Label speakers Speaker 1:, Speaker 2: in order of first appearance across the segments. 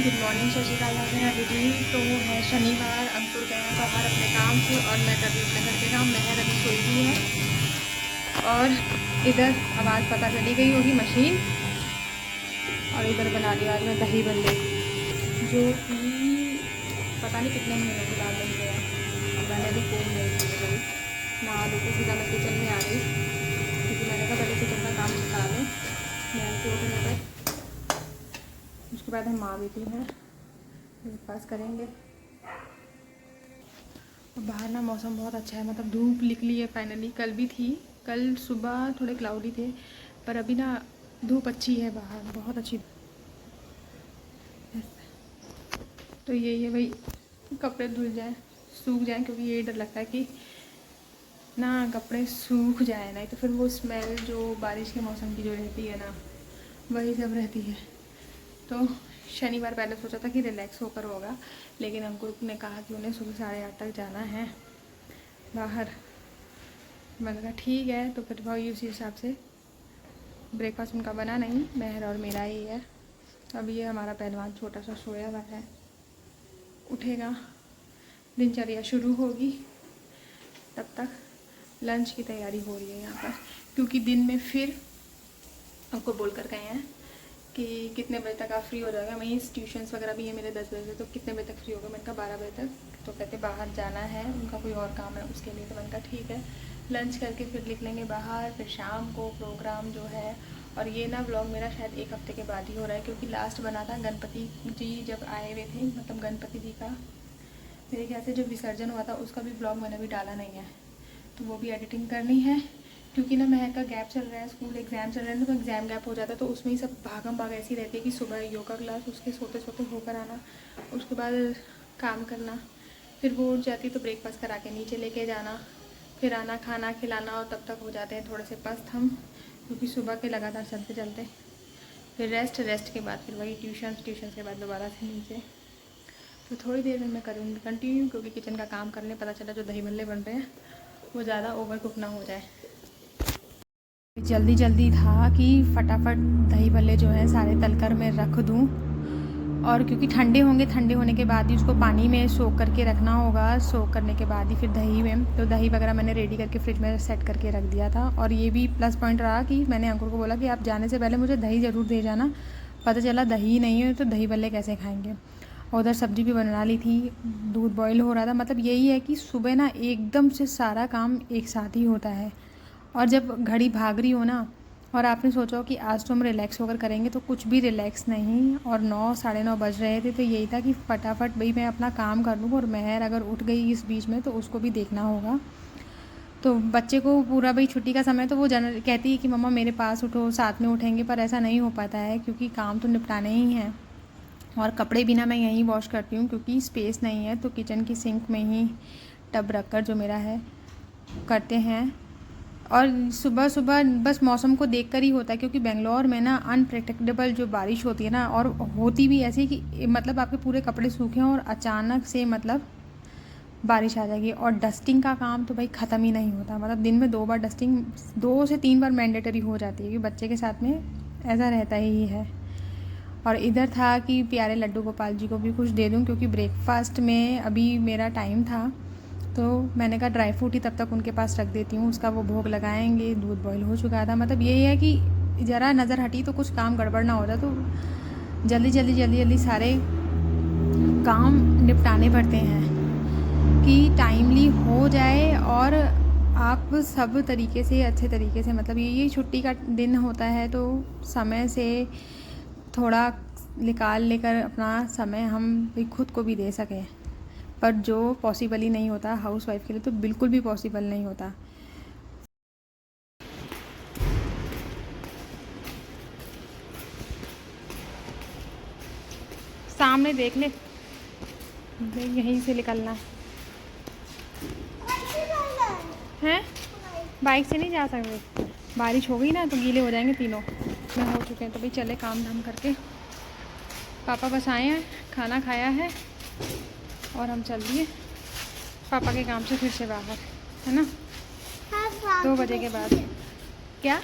Speaker 1: Good morning, सत श्रीकाल राधे जी। तो है शनिवार, अंकुर गया बाहर अपने काम से और मैं कर रही हूँ अपने घर के काम। महर अभी सोई हुई है और इधर आवाज़ पता चली गई होगी मशीन। और इधर बना लिया आज मैं दही बल्ले, जो कि पता नहीं कितने महीनों के बाद बन गया। और मैंने भी फोन नहीं किया भाई, नहा धो के सीधा मैं किचन में आ गई, क्योंकि मैंने कहा पहले किचन का काम निपटा लें मैं के उठने पर, उसके बाद हम माँ बेटी हैं ब्रेकफास्ट करेंगे। बाहर ना मौसम बहुत अच्छा है, मतलब धूप निकली है फाइनली। कल भी थी, कल सुबह थोड़े क्लाउडी थे, पर अभी ना धूप अच्छी है बाहर, बहुत अच्छी। तो यही है भाई, कपड़े धुल जाए, सूख जाए, क्योंकि ये डर लगता है कि ना कपड़े सूख जाए, नहीं तो फिर वो स्मेल जो बारिश के मौसम की जो रहती है ना, वही सब रहती है। तो शनिवार पहले सोचा था कि रिलैक्स होकर होगा, लेकिन अंकुर ने कहा कि उन्हें सुबह 8:30 तक जाना है बाहर। मैंने कहा ठीक है, तो फिर वही उसी हिसाब से ब्रेकफास्ट उनका बना नहीं, महर और मेरा ही है। अभी ये हमारा पहलवान छोटा सा सोया हुआ है, उठेगा, दिनचर्या शुरू होगी, तब तक लंच की तैयारी हो रही है यहाँ पर। क्योंकि दिन में फिर आपको बोल कर गए हैं कि कितने बजे तक आप फ्री हो जाएगा। मैं ट्यूशन्स वगैरह भी है मेरे 10 बजे से, तो कितने बजे तक फ्री होगा। मैंने कहा 12 बजे तक। तो कहते बाहर जाना है, उनका कोई और काम है उसके लिए। तो मैंने कहा ठीक है, लंच करके फिर निकलेंगे बाहर, फिर शाम को प्रोग्राम जो है। और ये ना व्लॉग मेरा शायद 1 हफ्ते के बाद ही हो रहा है, क्योंकि लास्ट बना था गणपति जी जब आए हुए थे, मतलब गणपति जी का मेरे ख्याल से जो विसर्जन हुआ था उसका भी ब्लॉग मैंने भी डाला नहीं है, तो वो भी एडिटिंग करनी है। क्योंकि ना महर का गैप चल रहा है, स्कूल एग्ज़ाम चल रहे हैं ना, तो एग्ज़ाम गैप हो जाता है, तो उसमें ही सब भागम भाग ऐसी रहती है कि सुबह योगा क्लास, उसके सोते सोते होकर आना, उसके बाद काम करना, फिर वो उठ जाती तो ब्रेकफास्ट करा के नीचे लेके जाना, फिर आना खाना खिलाना, और तब तक हो जाते हैं थोड़े से पस्त हम, क्योंकि सुबह के लगातार चलते चलते फिर रेस्ट के बाद फिर वही ट्यूशन के बाद दोबारा से नीचे। तो थोड़ी देर में मैं करूँगी कंटिन्यू, क्योंकि किचन का काम करने पता चला जो दही भल्ले बन रहे हैं वो ज़्यादा ओवर कुक ना हो जाए। जल्दी जल्दी था कि फटाफट दही भल्ले जो है सारे तलकर मैं रख दूं, और क्योंकि ठंडे होंगे, ठंडे होने के बाद ही उसको पानी में सोक करके रखना होगा, सोक करने के बाद ही फिर दही में, तो दही वगैरह मैंने रेडी करके फ्रिज में सेट करके रख दिया था। और ये भी प्लस पॉइंट रहा कि मैंने अंकुर को बोला कि आप जाने से पहले मुझे दही ज़रूर दे जाना, पता चला दही नहीं है तो दही भल्ले कैसे खाएँगे। उधर सब्ज़ी भी बना ली थी, दूध बॉयल हो रहा था। मतलब यही है कि सुबह ना एकदम से सारा काम एक साथ ही होता है, और जब घड़ी भाग रही हो ना, और आपने सोचा हो कि आज तो हम रिलैक्स होकर करेंगे, तो कुछ भी रिलैक्स नहीं। और 9 साढ़े 9 बज रहे थे, तो यही था कि फटाफट भाई मैं अपना काम कर लूँ, और महर अगर उठ गई इस बीच में तो उसको भी देखना होगा। तो बच्चे को पूरा भाई छुट्टी का समय तो वो कहती है कि मम्मा मेरे पास उठो, साथ में उठेंगे, पर ऐसा नहीं हो पाता है क्योंकि काम तो निपटाने ही हैं। और कपड़े भी ना मैं यहीं वॉश करती हूँ, क्योंकि स्पेस नहीं है, तो किचन की सिंक में ही टब रखकर जो मेरा है करते हैं। और सुबह सुबह बस मौसम को देखकर ही होता है, क्योंकि बेंगलोर में ना अनप्रेडिक्टेबल जो बारिश होती है ना, और होती भी ऐसी कि मतलब आपके पूरे कपड़े सूखे हैं और अचानक से मतलब बारिश आ जाएगी। और डस्टिंग का काम तो भाई ख़त्म ही नहीं होता, मतलब दिन में 2 बार डस्टिंग, 2 से 3 बार मैंडेटरी हो जाती है, कि बच्चे के साथ में ऐसा रहता ही है। और इधर था कि प्यारे लड्डू गोपाल जी को भी कुछ दे दूं, क्योंकि ब्रेकफास्ट में अभी मेरा टाइम था, तो मैंने कहा ड्राई फ्रूट ही तब तक उनके पास रख देती हूँ, उसका वो भोग लगाएंगे। दूध बॉयल हो चुका था। मतलब यही है कि ज़रा नज़र हटी तो कुछ काम गड़बड़ ना हो जाए, तो जल्दी सारे काम निपटाने पड़ते हैं कि टाइमली हो जाए, और आप सब तरीके से अच्छे तरीके से, मतलब ये छुट्टी का दिन होता है, तो समय से थोड़ा निकाल लेकर अपना समय हम भी खुद को भी दे सकें। पर जो पॉसिबल ही नहीं होता हाउसवाइफ के लिए, तो बिल्कुल भी पॉसिबल नहीं होता। सामने देख ले, यहीं से निकलना है, बाइक से नहीं जा सकते, बारिश हो गई ना तो गीले हो जाएंगे तीनों। में हो चुके हैं, तो भाई चले काम धाम करके। पापा बस आए हैं, खाना खाया है, और हम चल दिए पापा के काम से फिर से बाहर, है ना, 2 बजे के बाद। क्या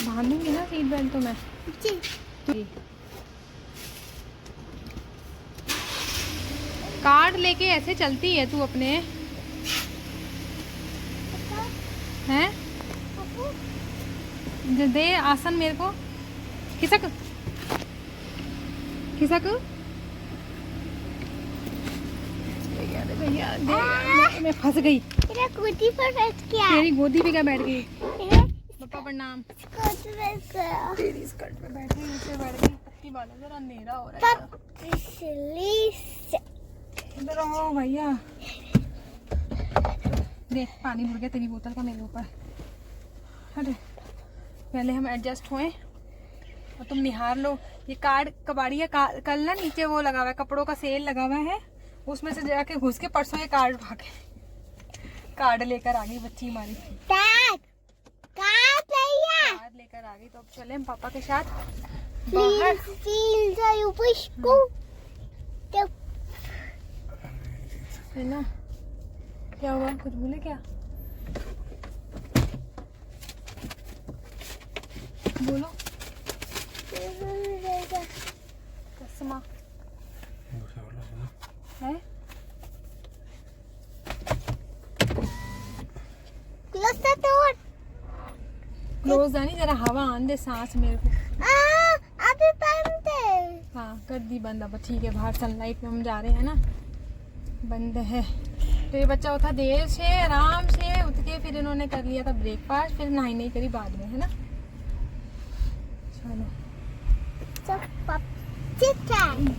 Speaker 1: बांधूंगी ना सीट बेल्ट तो मैं जी। कार्ड लेके ऐसे चलती है तू अपने, हैं? दे आसन मेरे को, खिसक खिसक। भैया मैं फंस गई।
Speaker 2: तेरा गोदी पर बैठ गया।
Speaker 1: तेरी गोदी पे क्या बैठ गई? पापा प्रणाम। तेरी स्कर्ट पे बैठ गई, नीचे बैठ गई। पत्ती बालों जरा अंधेरा हो रहा है। इधर आओ भैया। देख पानी भर गया तेरी बोतल का मेरे ऊपर। अरे पहले हम एडजस्ट हुए और तुम निहार लो। ये कार्ड कबाड़ी है, कल ना नीचे वो लगा हुआ है, कपड़ों का सेल लगा हुआ है, उसमें से जाके घुस के परसों ये कार्ड भागे, कार्ड लेकर आ गई बच्ची हमारी। कार्ड लेकर आ गई। तो अब चले हम पापा के साथ बाहर। है ना, क्या हुआ, कुछ बोले क्या? बोलो। कसमा है। क्लोज आनी, जरा हवा आन दे, सांस मेरे को।
Speaker 2: अभी बंद है।
Speaker 1: हाँ कर दी बंद। अब ठीक है, बाहर सनलाइट में हम जा रहे हैं ना, बंद है। तो ये बच्चा उठा देर से, आराम से उठ के फिर इन्होंने कर लिया था ब्रेकफास्ट, फिर नहाई नहीं करी बाद में, है ना। चलो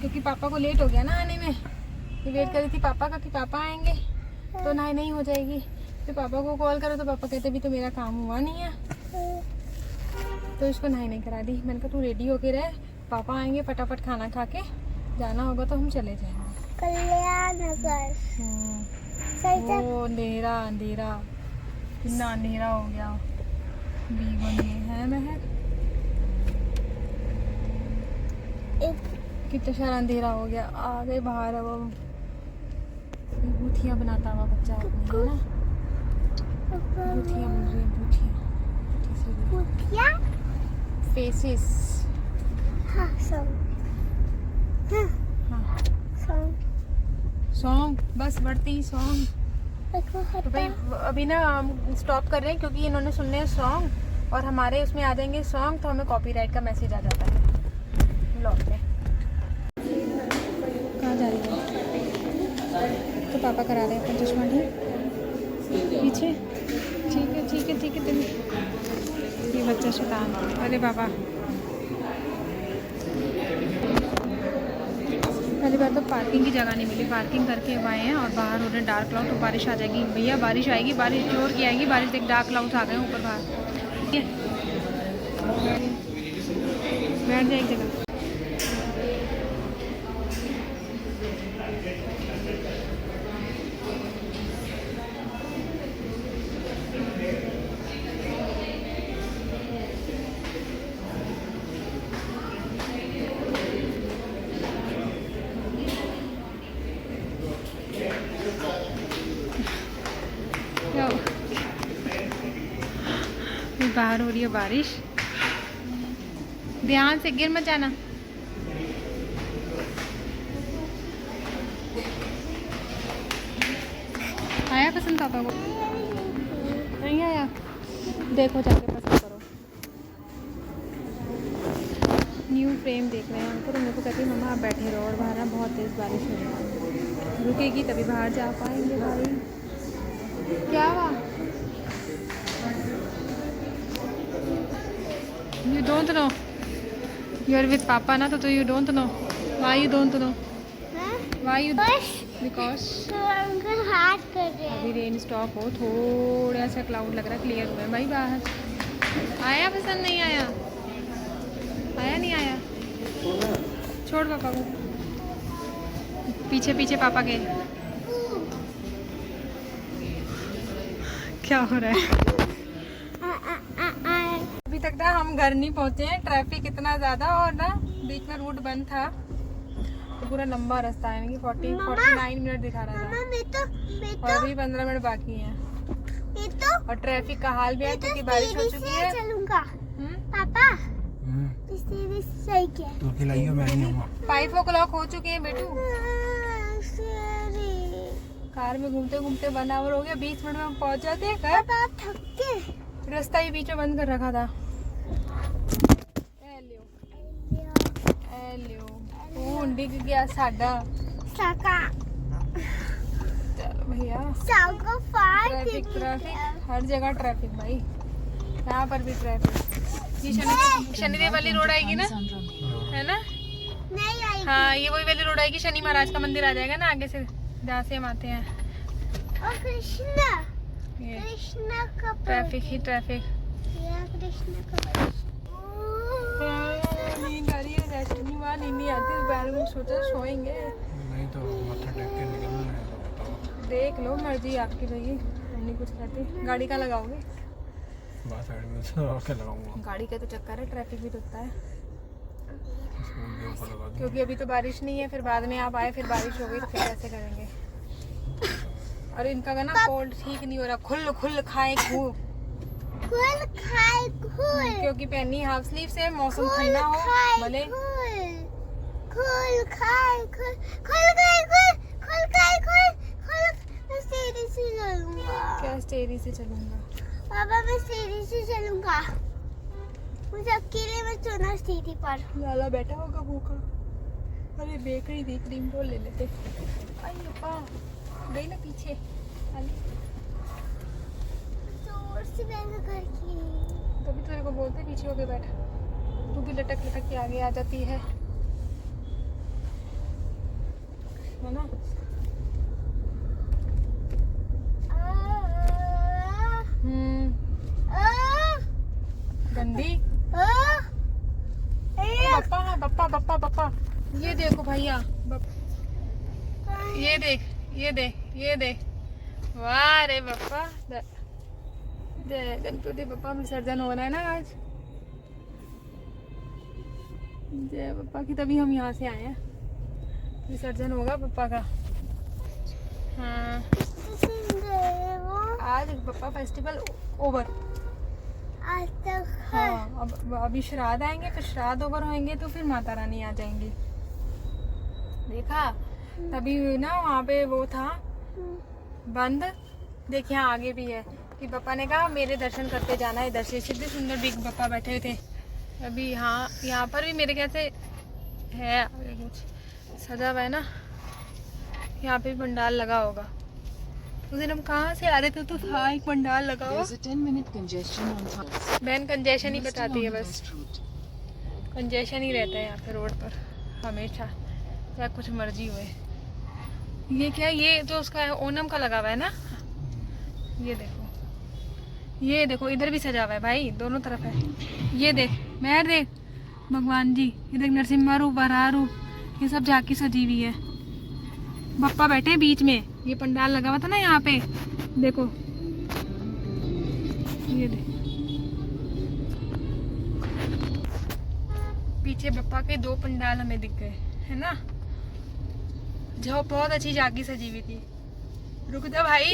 Speaker 1: क्योंकि पापा को लेट हो गया ना आने में, ये वेट कर रही थी पापा का कि पापा आएंगे तो नहाई नहीं हो जाएगी। फिर पापा को कॉल करो तो पापा कहते भी तो मेरा काम हुआ नहीं है, तो इसको नहाई नहीं करा दी। मैंने कहा तू रेडी होके रह, पापा आएंगे फटाफट खाना खा के जाना होगा तो हम चले जाएंगे।
Speaker 2: कल्याण नगर।
Speaker 1: वो अंधेरा अंधेरा, कितना अंधेरा हो गया बीगन में, है महक कितना सारा अंधेरा हो गया। आ गए बाहर। अब बूथियाँ बनाता हुआ बच्चा अपनी, है ना, बूथियाँ बन रही है, बूथियाँ फेसेस।
Speaker 2: हाँ
Speaker 1: सॉन्ग बस बढ़ती सॉन्ग। तो भाई अभी ना हम स्टॉप कर रहे हैं क्योंकि इन्होंने सुनने हैं सॉन्ग और हमारे उसमें आ जाएंगे सॉन्ग, तो हमें कॉपीराइट का मैसेज आ जाता है ब्लॉग में। कहाँ जा रही है? तो पापा करा रहे हैं अपना चश्मा ठीक पीछे। ठीक है ठीक है ठीक है। तुम ये बच्चा शैतान। अरे बाबा पहली बार तो पार्किंग की जगह नहीं मिली, पार्किंग करके अब आए हैं और बाहर हो रहे डार्क क्लाउड। तो बारिश आ जाएगी भैया, बारिश आएगी, बारिश जोर की आएगी बारिश। देख डार्क क्लाउड्स आ गए ऊपर बाहर। बैठ जाए एक जगह। बाहर हो रही है बारिश, ध्यान से गिर मत जाना। आया पसंद पापा को? नहीं आया? देखो जाके पसंद करो। न्यू फ्रेम देख रहे हैं तो मेरे को कहती है मम्मा आप बैठे रहो, और बाहर ना बहुत तेज़ बारिश हो रही है, रुकेगी तभी बाहर जा पाएंगे भाई। क्या हुआ? You don't know. You are with Papa ना, तो you don't know. Why you don't know? Why you? Because
Speaker 2: हाथ कर रहे हैं।
Speaker 1: अभी रेन स्टॉप हो, थोड़ा सा क्लाउड लग रहा है, क्लियर हुआ है भाई बाहर। आया पसंद नहीं आया? आया नहीं आया? छोड़ पापा को, पीछे पीछे पापा के। क्या हो रहा है? अभी तक ना हम घर नहीं पहुंचे हैं, ट्रैफिक इतना ज़्यादा और ना बीच में रूट बंद था, तो पूरा लंबा रास्ता है, 49 मिनट दिखा रहा था और अभी 15 मिनट बाकी हैं। और ट्रैफिक का हाल भी है क्योंकि बारिश हो चुकी है।
Speaker 2: चलूंगा पापा, सही क्या?
Speaker 1: 5 o'clock हो चुके हैं बेटू। कार में घूमते घूमते 1 आवर हो गया, 20 मिनट में हम पहुंच जाते हैं घर।
Speaker 2: पापा आप थक गए?
Speaker 1: रास्ता ही बीच में बंद कर रखा था। डिग गया साडा।
Speaker 2: सका
Speaker 1: चलो भैया,
Speaker 2: सका फाड़
Speaker 1: ट्रैफिक ट्रैफिक हर जगह ट्रैफिक भाई, यहाँ पर भी ट्रैफिक। ये शनिदेव वाली रोड आएगी ना, है ना?
Speaker 2: नहीं आई।
Speaker 1: हाँ, ये वही वाली रोड आएगी, शनि महाराज का मंदिर आ जाएगा ना आगे से, जहाँ से हम आते हैं।
Speaker 2: और कृष्णा,
Speaker 1: ये
Speaker 2: कृष्णा का
Speaker 1: ट्रैफिक ही ट्रैफिक।
Speaker 2: कृष्णा का
Speaker 1: नींद आ रही है, वैसे नहीं वहाँ नींद नहीं आती, बैल में सोचा सोएंगे।
Speaker 3: नहीं तो माथा टेक के निकलना है तो बताओ।
Speaker 1: देख लो, मर्जी आपकी भाई, हम नहीं कुछ कहते। गाड़ी का लगाओगे?
Speaker 3: बात साइड में से और क्या लगाऊंगा?
Speaker 1: गाड़ी का तो चक्कर है, ट्रैफिक भी रुकता है।
Speaker 3: स्कूल के ऊपर लगा दूँ।
Speaker 1: क्योंकि अभी तो बारिश नहीं है, फिर बाद में आप आए फिर बारिश हो गई तो फिर कैसे करेंगे? और इनका ना कोल्ड ठीक नहीं हो रहा, खुल खुल खाए खूब,
Speaker 2: खुल खाए खुल,
Speaker 1: क्योंकि पहनी हाफ स्लीव से, मौसम ठंडा हो भले।
Speaker 2: खुल खाए खुल, खुल गए खुल, खुल खाए खुल, खुल। मैं सीढ़ी से चलूंगा।
Speaker 1: क्या स्टेरी से चलूंगा?
Speaker 2: पापा मैं सीढ़ी से चलूंगा, मुझे अकेले में चलना सीढ़ी पर।
Speaker 1: लाला बैठा होगा भूखा। अरे बेकरी थी, क्रीम रोल ले लेते। अरे पापा गई ना पीछे।
Speaker 2: जोर से बैठ करके।
Speaker 1: तभी तेरे को बोलते पीछे होके बैठ, तू भी लटक लटक के आगे आ जाती है ना? गंदी पप्पा पप्पा पप्पा पप्पा, ये देखो भैया, ये देख ये देख ये देख, वाह रे पप्पा। जय गणपति बप्पा, विसर्जन हो रहा है ना आज। जय पप्पा की, तभी हम यहाँ से आए हैं, विसर्जन होगा पप्पा का। हाँ, आज पप्पा फेस्टिवल ओवर।
Speaker 2: आज तक
Speaker 1: हाँ, अब अभी श्राद्ध आएंगे, फिर श्राद्ध ओवर होंगे तो फिर माता रानी आ जाएंगी। देखा, तभी ना वहाँ पे वो था बंद। देखिए यहाँ आगे भी है कि पापा ने कहा मेरे दर्शन करते जाना है इधर से। सिद्धि सुंदर बिग पापा बैठे थे अभी। यहाँ पर भी मेरे ख्याल से है आगे कुछ सजा हुआ है ना, यहाँ पे भी पंडाल लगा होगा। उस दिन हम कहाँ से आ रहे थे तो था एक पंडाल लगा हुआ। बहन कंजेशन ही बताती है, बस कंजेशन ही रहता है यहाँ पे रोड पर हमेशा, चाहे कुछ मर्जी हुए। ये क्या है? ये तो उसका है, ओनम का लगा हुआ है ना। ये देखो इधर भी सजा हुआ है भाई, दोनों तरफ है। ये देख महर, देख भगवान जी, ये देख नरसिम्हा रूप, वराह रूप, ये सब झांकी सजी हुई है। बप्पा बैठे हैं बीच में, ये पंडाल लगा हुआ था ना यहाँ पे, देखो ये देख पीछे बप्पा के 2 पंडाल हमें दिख गए, है ना, जो बहुत अच्छी झांकी सजी हुई थी। रुक जा भाई।